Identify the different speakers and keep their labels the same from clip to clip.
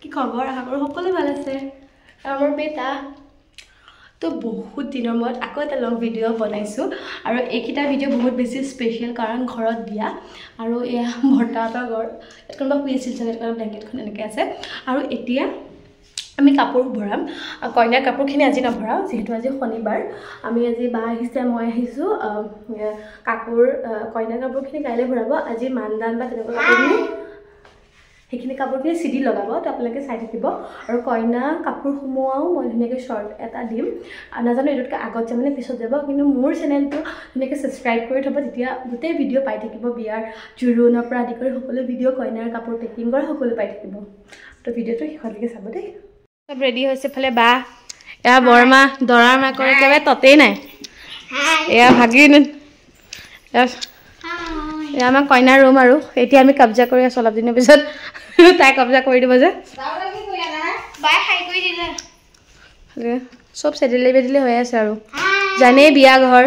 Speaker 1: কি খবৰ আমাৰ সকলো ভাল আছে আমাৰ বেটা তো বহুত দিনৰ মূৰত আকৌ এটা লং ভিডিঅ' বনাইছোঁ আৰু এইকেইটা ভিডিঅ' বহুত বেছি স্পেচিয়েল কাৰণ ঘৰত বিয়া আৰু এয়া ভৰ্তাহঁতৰ ঘৰ কোনোবা শুই আছিল চাগে ব্লেংকেটখন এনেকৈ আছে আৰু এতিয়া আমি কাপোৰ ভৰাম কইনাৰ কাপোৰখিনি আজি নভৰাওঁ যিহেতু আজি শনিবাৰ আমি আজি বা আহিছে মই আহিছোঁ কাপোৰ কইনাৰ কাপোৰখিনি কাইলৈ ভৰাব আজি মানদান বা তেনেকুৱা কাপোৰখিনি সেইখিনি কাপোৰখিনি চিডি লগাব তো আপোনালোকে চাই থাকিব আৰু কইনা কাপোৰ সোমোৱাও মই ধুনীয়াকৈ শ্বৰ্ট এটা দিম নাজানো এইটোতকৈ আগত যাব নে পিছত যাব কিন্তু মোৰ চেনেলটো ধুনীয়াকৈ ছাবস্ক্ৰাইব কৰি থ'ব তেতিয়া গোটেই ভিডিঅ' পাই থাকিব বিয়াৰ জোৰোণৰ পৰা আদি কৰি সকলো ভিডিঅ' কইনাৰ কাপোৰ পেকিং কৰা সকলো পাই থাকিব তো ভিডিঅ'টো শেষলৈকে চাব দেই সব ৰেডি হৈছে ফালে বা এয়া বৰমা দৰাৰ মাকৰ একেবাৰে ততেই নাই এয়া ভাগিন এয়া আমাৰ কইনাৰ ৰুম আৰু এতিয়া আমি কব্জা কৰি আছোঁ অলপ দিনৰ পিছত তাই কব্জা কৰি দিব যে চব চেডিলে বেডিলে হৈ আছে আৰু জানেই বিয়া ঘৰ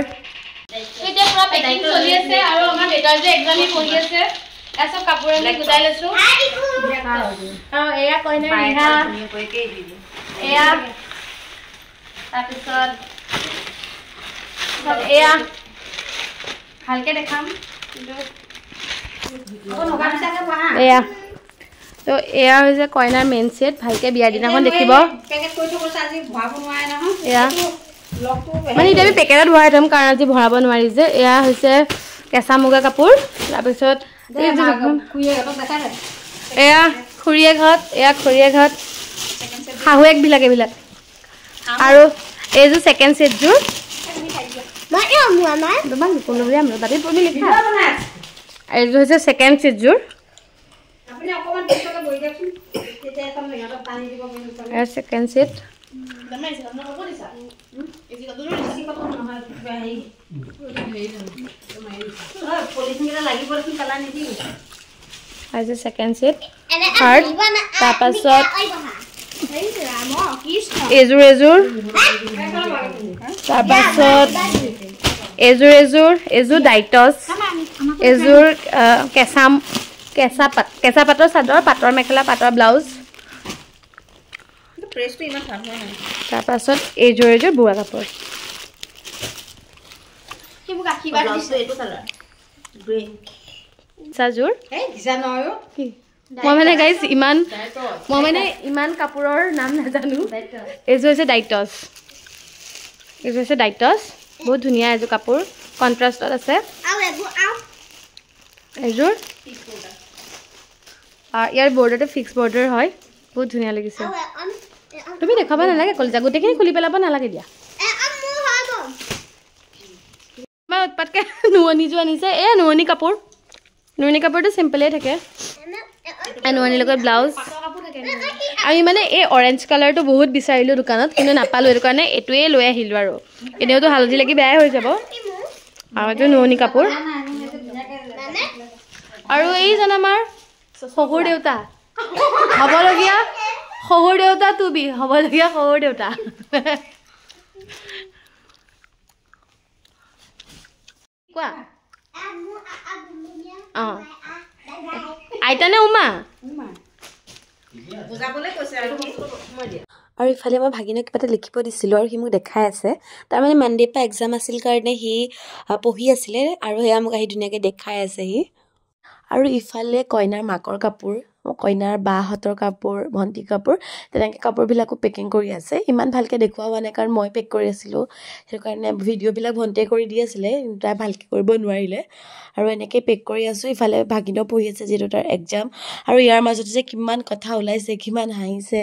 Speaker 1: চলি আছে আৰু আমাৰ দেউতাৰ যে একজামে পঢ়ি আছে এসব কাপোৰ আমি গুদাই লৈছোঁ এয়া কইনাৰ ৰিহা এয়া তাৰপিছত এয়া ভালকৈ দেখাম এয়া তো এয়া হৈছে কইনাৰ মেইন সেট ভালকৈ বিয়াৰ দিনাখন দেখিব এয়া মানে এতিয়া আমি পেকেটত ভৰাই থ'ম কাৰণ আজি ভৰাব নোৱাৰি যে এয়া হৈছে কেঁচা মুগা কাপোৰ তাৰপিছত এয়া খুৰীয়েকহঁত শাহুৱেকবিলাক এইবিলাক আৰু এইযোৰ ছেকেণ্ড ছেটযোৰ এইযোৰ হৈছে ছেকেণ্ড ছেটযোৰ second set second set third তাৰপাছত এইযোৰ তাৰপাছত এইযোৰ ডাইটছ এইযোৰ কেঁচা পাটৰ চাদৰ পাটৰ মেখেলা পাটৰ ব্লাউজ তাৰপাছত এইযোৰ বুঢ়া কাপোৰ মই মানে গাইজ ইমান কাপোৰৰ নাম নাজানো এইযোৰ হৈছে ডাইটছ বহুত ধুনীয়া এইযোৰ কাপোৰ কণ্ট্ৰাষ্টত আছে এইযোৰ ইয়াৰ বৰ্ডাৰটো ফিক্স বৰ্ডাৰ হয় বহুত ধুনীয়া লাগিছে তুমি দেখাব নালাগে কলিজা গোটেইখিনি খুলি পেলাব নালাগে দিয়া মই উৎপাতকৈ নুৱনি যোৱা আনিছে এই নুৱনি কাপোৰটো চিম্পলেই থাকে নুৱনিৰ লগত ব্লাউজ আমি মানে এই অৰেঞ্জ কালাৰটো বহুত বিচাৰিলোঁ দোকানত কিন্তু নাপালোঁ সেইটো কাৰণে এইটোৱে লৈ আহিলোঁ আৰু এনেওতো হালধি লাগি বেয়াই হৈ যাব আৰু এইটো নুৱনি কাপোৰ আৰু এইজন আমাৰ শহুৰ দেউতা হ'বলগীয়া শহুৰ দেউতা হ'বলগীয়া শহুৰ দেউতা কোৱা অঁ আইতা নে উমা আৰু ইফালে মই ভাগিনক কিবা এটা লিখিব দিছিলোঁ আৰু সি মোক দেখাই আছে তাৰমানে মানডে পৰা এক্সাম আছিল কাৰণে সি পঢ়ি আছিলে আৰু সেয়া মোক আহি ধুনীয়াকৈ দেখাই আছে সি আৰু ইফালে কইনাৰ মাকৰ কাপোৰ কইনাৰ বাহঁতৰ কাপোৰ ভণ্টিৰ কাপোৰ তেনেকৈ কাপোৰবিলাকো পেকিং কৰি আছে ইমান ভালকৈ দেখুওৱা হোৱা নাই কাৰণ মই পেক কৰি আছিলোঁ সেইটো কাৰণে ভিডিঅ'বিলাক ভণ্টিয়ে কৰি দি আছিলে তাই ভালকৈ কৰিব নোৱাৰিলে আৰু এনেকৈ পেক কৰি আছোঁ ইফালে ভাগিনেও পঢ়ি আছে যিহেতু তাৰ এক্সাম আৰু ইয়াৰ মাজতে যে কিমান কথা ওলাইছে কিমান হাঁহিছে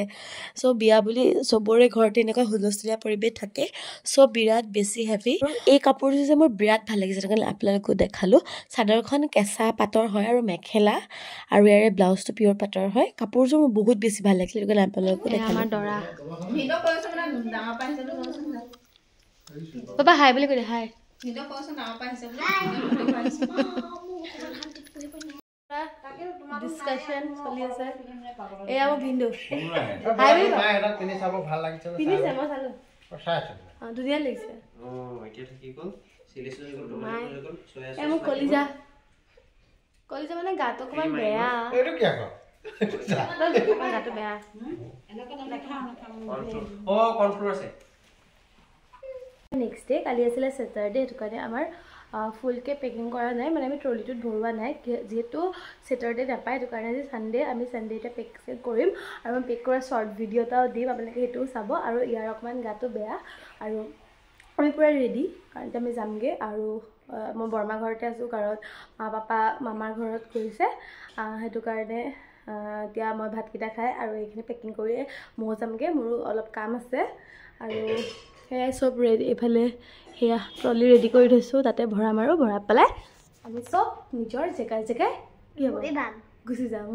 Speaker 1: চ' বিয়া বুলি চবৰে ঘৰতে এনেকুৱা হুলস্থুলীয়া পৰিৱেশ থাকে চ' বিৰাট বেছি হেভি এই কাপোৰযোৰ যে মোৰ বিৰাট ভাল লাগিছে সেইটো কাৰণে আপোনালোকো দেখালোঁ চাদৰখন কেঁচা পাটৰ হয় আৰু মেখেলা আৰু ইয়াৰে ব্লাউজটো পিয়ৰ পাটৰ হয় কাপোৰযোৰ মোৰ বহুত বেছি ভাল লাগিছিল সেইটো কাৰণে আপোনালোকো দেখালোঁ বাবা হাই বুলি কৈ দে হাই ডিসকাশন চলি আছে এয়া মোৰ ভিন্দু হাই বুলি এটা পিনি চাব ভাল লাগিছে পিনিছে মই চালো চাই আছে ধুনীয়া লাগিছে এতিয়া কি কল সিলেক্ট হৈ গল সোয়া মোৰ কলিজা মানে গাটো অকমান বেয়া এইটো কি আকৌ গাটো বেয়া নেক্সট ডে কালি আছিলে ছেটাৰডে সেইটো কাৰণে আমাৰ ফুলকৈ পেকিং কৰা নাই মানে আমি ট্ৰলিটোত ভৰোৱা নাই যিহেতু ছেটাৰডে নাপায় সেইটো কাৰণে আজি ছানডে আমি ছানডে পেক কৰিম আৰু আমি পেক কৰা শ্বৰ্ট ভিডিঅ' এটাও দিম আপোনালোকে সেইটোও চাব আৰু ইয়াৰ অকণমান গাটো বেয়া আৰু আমি পূৰা ৰেডি কাৰণ আমি যামগৈ আৰু মই বৰমা ঘৰতে আছোঁ কাৰণ মা পাপা মামাৰ ঘৰত গৈছে সেইটো কাৰণে এতিয়া মই ভাতকেইটা খাই আৰু এইখিনি পেকিং কৰিয়ে ময়ো যামগৈ মোৰো অলপ কাম আছে আৰু সেয়াই চব ৰেডি এইফালে সেয়া ট্ৰলি ৰেডি কৰি থৈছোঁ তাতে ভৰাম আৰু ভৰাই পেলাই আমি চব নিজৰ জেগাই জেগাই কি হ'ব গুচি যাম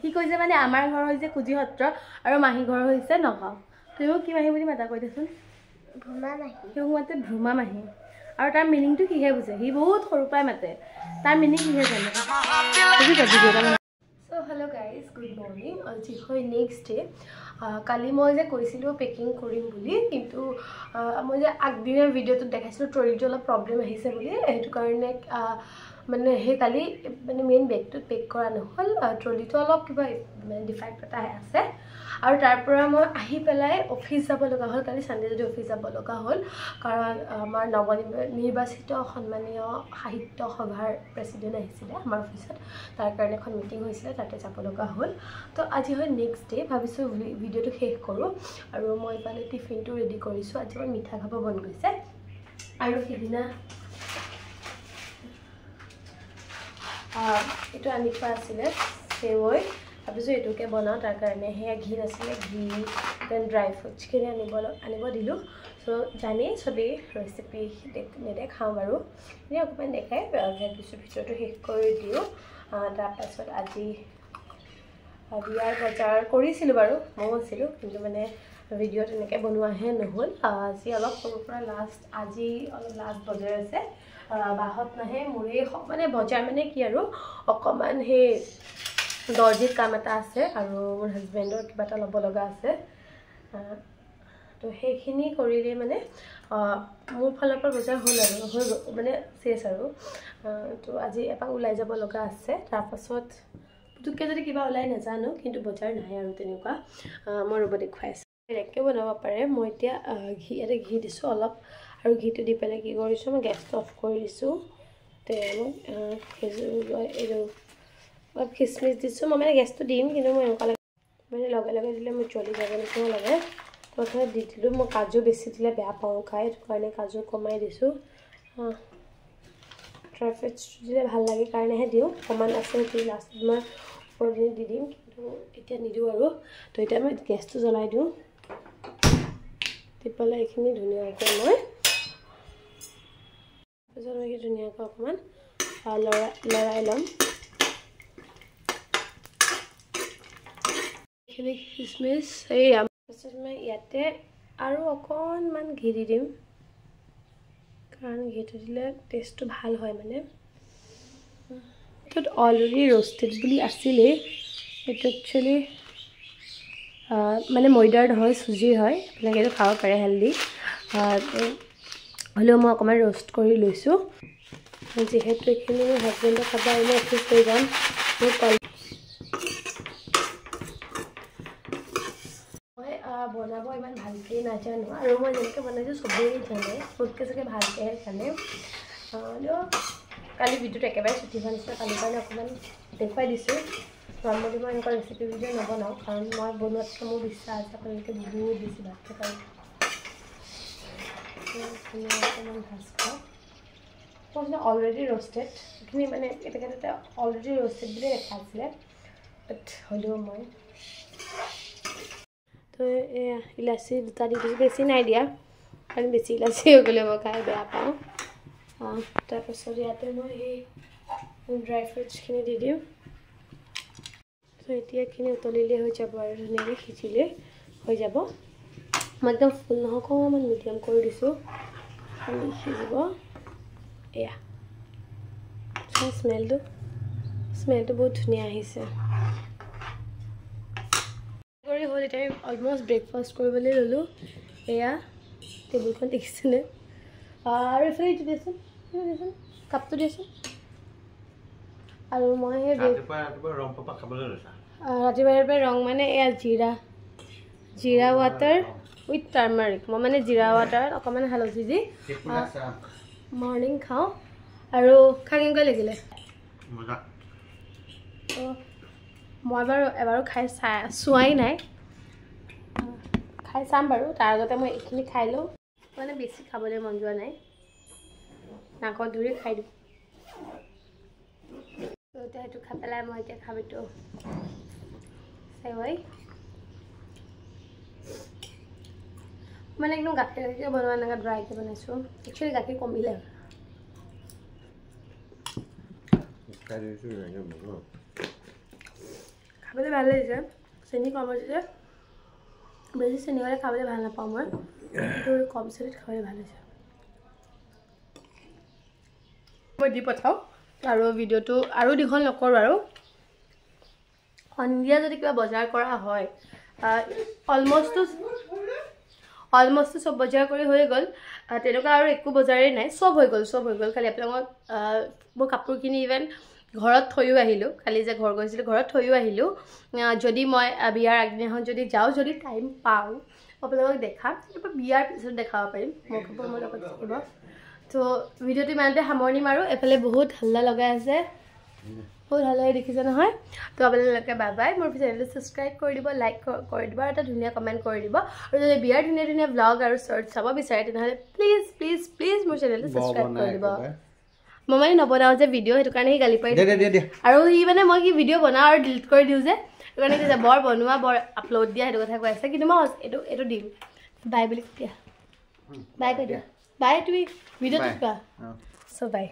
Speaker 1: সি কৈছে মানে আমাৰ ঘৰ হৈছে কুজি সত্ৰ আৰু মাহী ঘৰ হৈছে নগাঁও তুমিও কি মাহী বুলি মাতা কৈ দেচোন সিও মাতে ভ্ৰমা মাহী আৰু তাৰ মিনিংটো কিহে বুজে সি বহুত সৰুৰ পৰাই মাতে তাৰ মিনিং কিহে জানে চ' হেল্ল' গাইজ গুড মৰ্ণিং আজি হয় নেক্সট ডে কালি মই যে কৈছিলোঁ পেকিং কৰিম বুলি কিন্তু মই যে আগদিনৰ ভিডিঅ'টোত দেখাইছিলোঁ ট্ৰলিটো অলপ প্ৰব্লেম আহিছে বুলি সেইটো কাৰণে মানে সেই কালি মানে মেইন বেগটোত পেক কৰা নহ'ল ট্ৰলিটো অলপ কিবা মানে ডিফেক্ট এটা আছে আৰু তাৰ পৰা মই আহি পেলাই অফিচ যাব লগা হ'ল কালি ছানডে যদি অফিচ যাব লগা হ'ল কাৰণ আমাৰ নৱনিৰ্বাচিত সন্মানীয় সাহিত্য সভাৰ প্ৰেছিডেণ্ট আহিছিলে আমাৰ অফিচত তাৰ কাৰণে এখন মিটিং হৈছিলে তাতে যাব লগা হ'ল তো আজি হয় নেক্সট ডে ভাবিছোঁ ভিডিঅ'টো শেষ কৰোঁ আৰু মই ইফালে টিফিনটো ৰেডি কৰিছোঁ আজি মই মিঠা খাব মন গৈছে আৰু সিদিনা এইটো আনি থোৱা আছিলে সেৱৈ ভাবিছোঁ এইটোকে বনাওঁ তাৰ কাৰণে সেয়া ঘি নাছিলে ঘি দেন ড্ৰাই ফ্ৰুটছখিনি আনিব দিলোঁ চ' জানেই চবেই ৰেচিপি নেদেখাওঁ বাৰু এনেই অকণমান দেখাই ভাবিছোঁ ভিডিঅ'টো শেষ কৰি দিওঁ তাৰপাছত আজি বিয়াৰ বজাৰ কৰিছিলোঁ বাৰু ময়ো আছিলোঁ কিন্তু মানে ভিডিঅ' তেনেকৈ বনোৱাহে নহ'ল আজি অলপ সৰুৰ পৰা আজি অলপ লাষ্ট বজাৰ আছে বাহত নাহে মোৰে মানে বজাৰ মানে কি আৰু অকণমান সেই দৰ্জিত কাম এটা আছে আৰু মোৰ হাজবেণ্ডৰ কিবা এটা ল'ব লগা আছে তো সেইখিনি কৰিলে মানে মোৰ ফালৰ পৰা বজাৰ হ'ল আৰু হৈ মানে চেছ আৰু তো আজি এপাক ওলাই যাব লগা আছে তাৰপাছত পুতুককৈ যদি কিবা ওলাই নাজানো কিন্তু বজাৰ নাই আৰু তেনেকুৱা মই ৰ'ব দেখুৱাই আছোঁ এনেকৈ বনাব পাৰে মই এতিয়া ইয়াতে ঘি দিছোঁ অলপ আৰু ঘিটো দি পেলাই কি কৰিছোঁ মই গেছটো অফ কৰি দিছোঁ তেল এইটো অলপ খিচমিচ দিছোঁ মই মানে গেছটো দিম কিন্তু মই এনেকুৱা লাগে মানে লগে লগে দিলে মোৰ জ্বলি যাব নিচিনা লাগে প্ৰথমে দি দিলোঁ মই কাজু বেছি দিলে বেয়া পাওঁ খাই সেইটো কাৰণে কাজু কমাই দিছোঁ ড্ৰাই ফ্ৰুটছ দিলে ভাল লাগে কাৰণেহে দিওঁ অকণমান আছে সেইটো লাষ্টত মই ওপৰত দি দিম কিন্তু এতিয়া নিদিওঁ আৰু তো এতিয়া মই গেছটো জ্বলাই দিওঁ দি পেলাই এইখিনি ধুনীয়াকৈ মই তাৰপিছত মই ধুনীয়াকৈ অকণমান লৰাই ল'ম এইখিনি খিচমিচ এই তাৰপিছত মই ইয়াতে আৰু অকণমান ঘি দি দিম কাৰণ ঘিটো দিলে টেষ্টটো ভাল হয় মানে এইটোত অলৰেডি ৰ'ষ্টেড বুলি আছিলেই এইটো একচুৱেলি মানে ময়দাৰ নহয় চুজিৰ হয় আপোনালোকে এইটো খাব পাৰে হেল্ডি হ'লেও মই অকণমান ৰ'ষ্ট কৰি লৈছোঁ যিহেতু এইখিনি মোৰ হাজবেণ্ডক খাব আৰু মই অফিচ লৈ যাম মই বনাব ইমান ভালকৈ নাজানো আৰু মই যেনেকৈ বনাইছোঁ চবেই জানে মোতকৈ চাগে ভালকৈহে জানে কালি ভিডিঅ'টো একেবাৰে ছুটি হোৱা নিচিনা কালিৰ কাৰণে অকণমান দেখুৱাই দিছোঁ নৰ্মেলি মই এনেকুৱা ৰেচিপি ভিডিঅ' নবনাওঁ কাৰণ মই বনোৱাতকৈ মোৰ বিশ্বাস আছে আপোনালোকে বহুত বেছি ভালকৈ পাৰোঁ অকণমান ভাজ খাওঁ মই অলৰেডি ৰ'ষ্টেড এইখিনি মানে এটাতে অলৰেডি ৰ'ষ্টেড বুলি দেখা আছিলে বাট হ'লেও মই তো এয়া ইলাচি দুটা দি দিছোঁ বেছি নাই দিয়া কাৰণ বেছি ইলাচি হৈ গ'লে মই খাই বেয়া পাওঁ তাৰপাছত ইয়াতে মই সেই ড্ৰাই ফ্ৰুটছখিনি দি দিম তো এতিয়া এইখিনি উতলিলে হৈ যাব আৰু ধুনীয়াকৈ সিজিলে হৈ যাব মই একদম ফুল নহয় অকণমান মিডিয়াম কৰি দিছোঁ সিজিব এয়া স্মেলটো বহুত ধুনীয়া আহিছে কৰি হ'ল এতিয়া আমি অলমষ্ট ব্ৰেকফাষ্ট কৰিবলৈ ল'লোঁ এয়া টেবুলখন দেখিছেনে আৰু এইফালে এইটো দেচোন কাপটো দিছো আৰু মই হে
Speaker 2: ৰাতিপুৱা ৰং পাপা খাবলৈ লৈছা
Speaker 1: ৰাতিপুৱা ৰং মানে এয়া জিৰা ৱাটাৰ উইথ টাৰ্মাৰিক মই মানে জিৰা ৱাটাৰ অকমান হালধি দি মৰ্নিং খাওঁ আৰু খাই কেনেকুৱা লাগিলে
Speaker 2: মজা
Speaker 1: মই বাৰু এবাৰো খাই চোৱাই নাই খাই চাম বাৰু তাৰ আগতে মই এইখিনি খাই লওঁ মানে বেছি খাবলৈ মন যোৱা নাই নাকত ধৰি খাই দিওঁ এতিয়া সেইটো খাই পেলাই মই এতিয়া খাম এইটো চেৱাই মানে একদম গাখীৰ বনোৱা এনেকৈ ড্ৰাইকৈ বনাইছোঁ একচুৱেলি গাখীৰ কমিলে খাবলৈ ভাল লাগিছে চেনি কম হৈছে বেছি চেনি হ'লে খাবলৈ ভাল নাপাওঁ মই কিন্তু কম চেনিত খাবলৈ ভাল হৈছে মই দি পঠাওঁ আৰু ভিডিঅ'টো আৰু দীঘল নকৰোঁ আৰু সন্ধিয়া যদি কিবা বজাৰ কৰা হয় অলমষ্ট চব বজাৰ কৰি হৈ গ'ল তেনেকুৱা আৰু একো বজাৰেই নাই চব হৈ গ'ল খালি আপোনালোকক মোৰ কাপোৰখিনি ইভেন ঘৰত থৈও আহিলোঁ খালি যে ঘৰ গৈছিলোঁ ঘৰত থৈও আহিলোঁ যদি মই বিয়াৰ আগদিনাখন যদি যাওঁ যদি টাইম পাওঁ আপোনালোকক দেখাম বিয়াৰ পিছত দেখাব পাৰিম মোৰ কাপোৰ মোৰ লগত থাকিব তো ভিডিঅ'টো ইমানতে সামৰণি মাৰোঁ এফালে বহুত হাল্লা লগাই আছে বহুত ভাল লাগে দেখিছে নহয় তো আপোনালোকে বাই বাই মোৰ চেনেলটো ছাবস্ক্ৰাইব কৰি দিব লাইক কৰি দিব আৰু এটা ধুনীয়া কমেণ্ট কৰি দিব আৰু যদি বিয়াৰ ধুনীয়া ব্লগ আৰু শ্বৰ্ট চাব বিচাৰে তেনেহ'লে প্লিজ মোৰ চেনেলটো ছাবস্ক্ৰাইব কৰি দিব মই মানে নবনাওঁ যে ভিডিঅ' সেইটো কাৰণে সি গালি পাৰি আৰু সি মানে মই কি ভিডিঅ' বনাওঁ আৰু ডিলিট কৰি দিওঁ যে সেইটো কাৰণে কৈছে বৰ বনোৱা বৰ আপলোড দিয়া সেইটো কথা কৈ আছে কিন্তু মই এইটো দিম বাই বুলি দিয়া বাই কৈ দিয়া বাই তুমি ভিডিঅ'টোত কোৱা চ' বাই